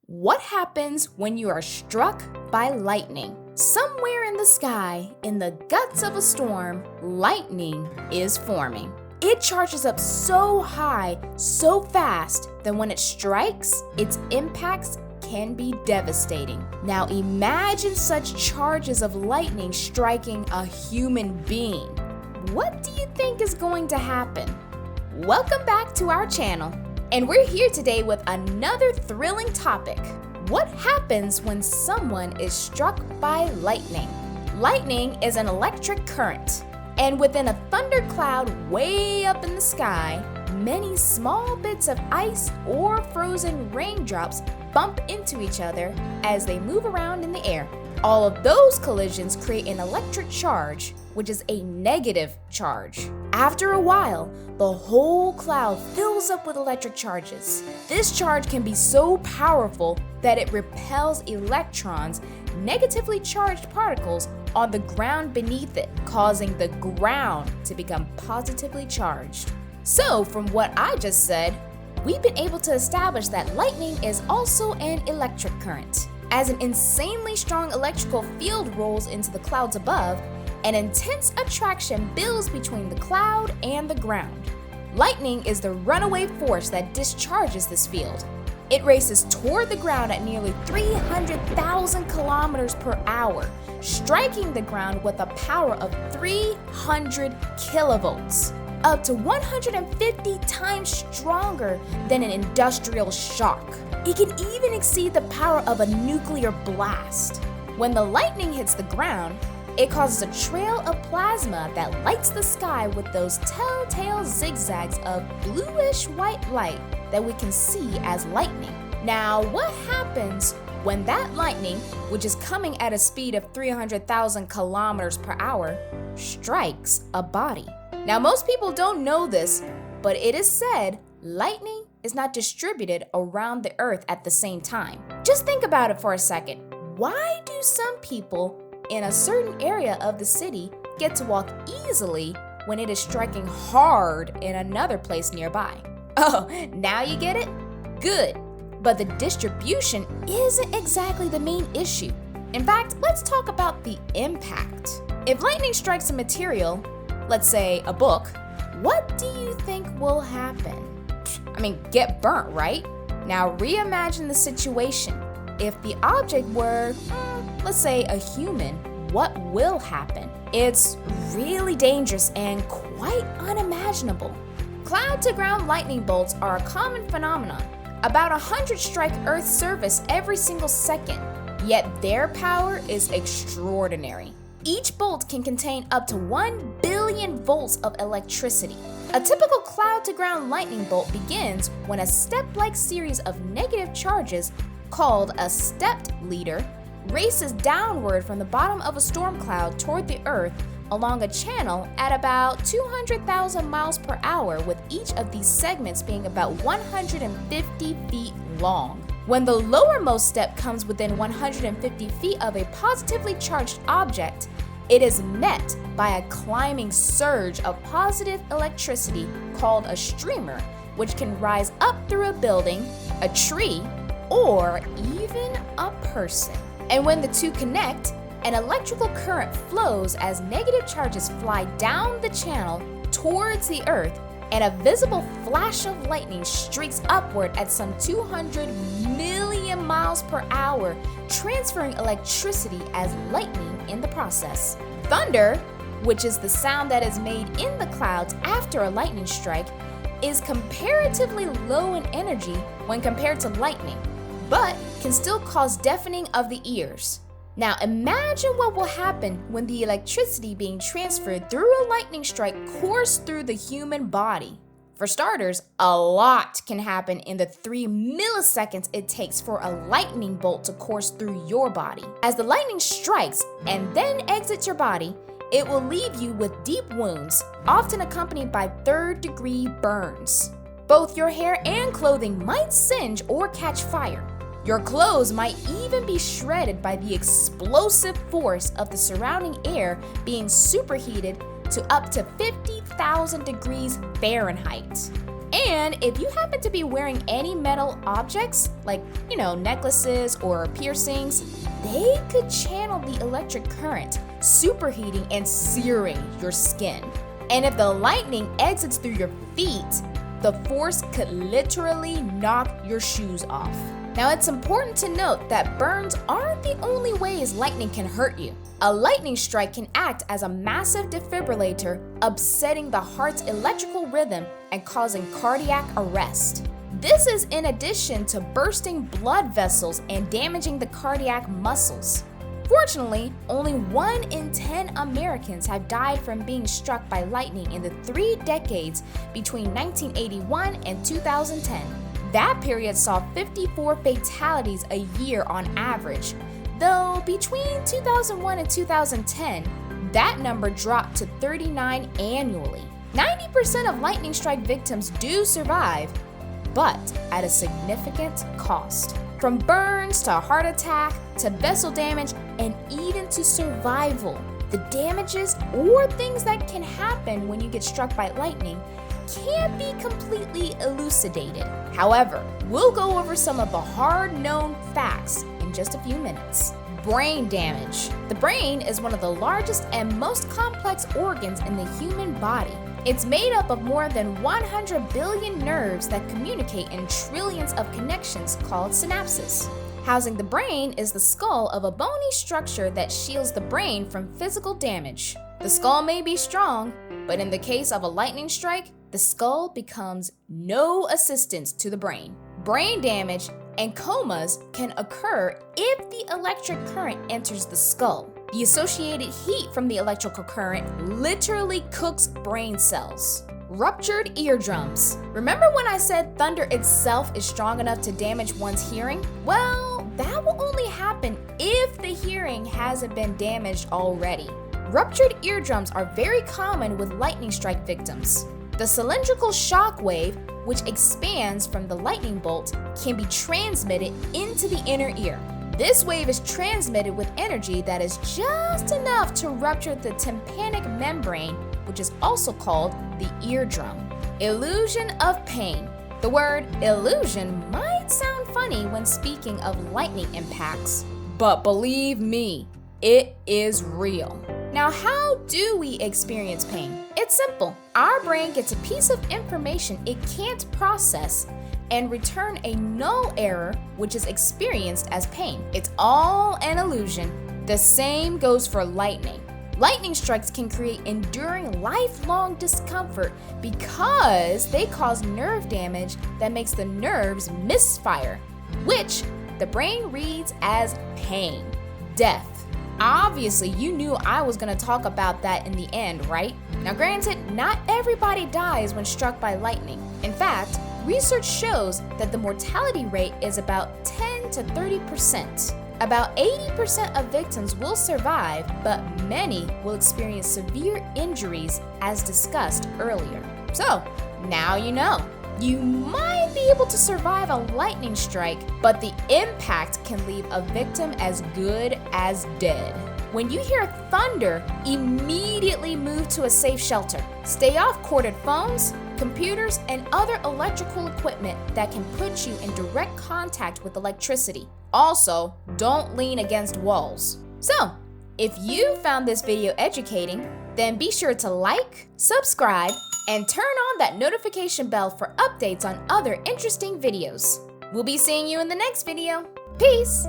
What happens when you are struck by lightning? Somewhere in the sky, in the guts of a storm, lightning is forming. It charges up so high, so fast, that when it strikes, its impacts can be devastating. Now imagine such charges of lightning striking a human being. What do you think is going to happen? Welcome back to our channel. And we're here today with another thrilling topic. What happens when someone is struck by lightning? Lightning is an electric current, and within a thundercloud way up in the sky, many small bits of ice or frozen raindrops bump into each other as they move around in the air. All of those collisions create an electric charge, which is a negative charge. After a while, the whole cloud fills up with electric charges. This charge can be so powerful that it repels electrons, negatively charged particles, on the ground beneath it, causing the ground to become positively charged. So, from what I just said, we've been able to establish that lightning is also an electric current. As an insanely strong electrical field rolls into the clouds above, an intense attraction builds between the cloud and the ground. Lightning is the runaway force that discharges this field. It races toward the ground at nearly 300,000 kilometers per hour, striking the ground with a power of 300 kilovolts, up to 150 times stronger than an industrial shock. It can even exceed the power of a nuclear blast. When the lightning hits the ground, it causes a trail of plasma that lights the sky with those telltale zigzags of bluish-white light that we can see as lightning. Now, what happens when that lightning, which is coming at a speed of 300,000 kilometers per hour, strikes a body? Now, most people don't know this, but it is said lightning is not distributed around the earth at the same time. Just think about it for a second. Why do some people in a certain area of the city get to walk easily when it is striking hard in another place nearby? Oh, now you get it? Good. But the distribution isn't exactly the main issue. In fact, let's talk about the impact. If lightning strikes a material, let's say a book, what do you think will happen? Get burnt, right? Now reimagine the situation. If the object were, let's say, a human, what will happen? It's really dangerous and quite unimaginable. Cloud-to-ground lightning bolts are a common phenomenon. About 100 strike Earth's surface every single second, yet their power is extraordinary. Each bolt can contain up to 1 billion volts of electricity. A typical cloud-to-ground lightning bolt begins when a step-like series of negative charges, called a stepped leader, races downward from the bottom of a storm cloud toward the Earth along a channel at about 200,000 miles per hour, with each of these segments being about 150 feet long. When the lowermost step comes within 150 feet of a positively charged object, it is met by a climbing surge of positive electricity called a streamer, which can rise up through a building, a tree, or even a person. And when the two connect, an electrical current flows as negative charges fly down the channel towards the Earth, and a visible flash of lightning streaks upward at some 200 million miles per hour, transferring electricity as lightning in the process. Thunder, which is the sound that is made in the clouds after a lightning strike, is comparatively low in energy when compared to lightning, but can still cause deafening of the ears. Now imagine what will happen when the electricity being transferred through a lightning strike coursed through the human body. For starters, a lot can happen in the 3 milliseconds it takes for a lightning bolt to course through your body. As the lightning strikes and then exits your body, it will leave you with deep wounds, often accompanied by third-degree burns. Both your hair and clothing might singe or catch fire. Your clothes might even be shredded by the explosive force of the surrounding air being superheated to up to 50,000 degrees Fahrenheit. And if you happen to be wearing any metal objects, like, necklaces or piercings, they could channel the electric current, superheating and searing your skin. And if the lightning exits through your feet, the force could literally knock your shoes off. Now, it's important to note that burns aren't the only ways lightning can hurt you. A lightning strike can act as a massive defibrillator, upsetting the heart's electrical rhythm and causing cardiac arrest. This is in addition to bursting blood vessels and damaging the cardiac muscles. Fortunately, only 1 in 10 Americans have died from being struck by lightning in the 3 decades between 1981 and 2010. That period saw 54 fatalities a year on average, though between 2001 and 2010, that number dropped to 39 annually. 90% of lightning strike victims do survive, but at a significant cost. From burns to heart attack to vessel damage and even to survival. The damages or things that can happen when you get struck by lightning can't be completely elucidated. However, we'll go over some of the hard-known facts in just a few minutes. Brain damage. The brain is one of the largest and most complex organs in the human body. It's made up of more than 100 billion nerves that communicate in trillions of connections called synapses. Housing the brain is the skull of a bony structure that shields the brain from physical damage. The skull may be strong, but in the case of a lightning strike, the skull becomes no assistance to the brain. Brain damage and comas can occur if the electric current enters the skull. The associated heat from the electrical current literally cooks brain cells. Ruptured eardrums. Remember when I said thunder itself is strong enough to damage one's hearing? Well, that will only happen if the hearing hasn't been damaged already. Ruptured eardrums are very common with lightning strike victims. The cylindrical shock wave, which expands from the lightning bolt, can be transmitted into the inner ear. This wave is transmitted with energy that is just enough to rupture the tympanic membrane, which is also called the eardrum. Illusion of pain. The word illusion might sound funny when speaking of lightning impacts, but believe me, it is real. Now, how do we experience pain? It's simple. Our brain gets a piece of information it can't process and return a null error, which is experienced as pain. It's all an illusion. The same goes for lightning. Lightning strikes can create enduring lifelong discomfort because they cause nerve damage that makes the nerves misfire, which the brain reads as pain. Death. Obviously, you knew I was going to talk about that in the end, right? Now, granted, not everybody dies when struck by lightning. In fact, research shows that the mortality rate is about 10 to 30%. About 80% of victims will survive, but many will experience severe injuries as discussed earlier. So, now you know. You might be able to survive a lightning strike, but the impact can leave a victim as good as dead. When you hear thunder, immediately move to a safe shelter. Stay off corded phones, computers, and other electrical equipment that can put you in direct contact with electricity. Also, don't lean against walls. So, if you found this video educating, then be sure to like, subscribe, and turn on that notification bell for updates on other interesting videos. We'll be seeing you in the next video. Peace!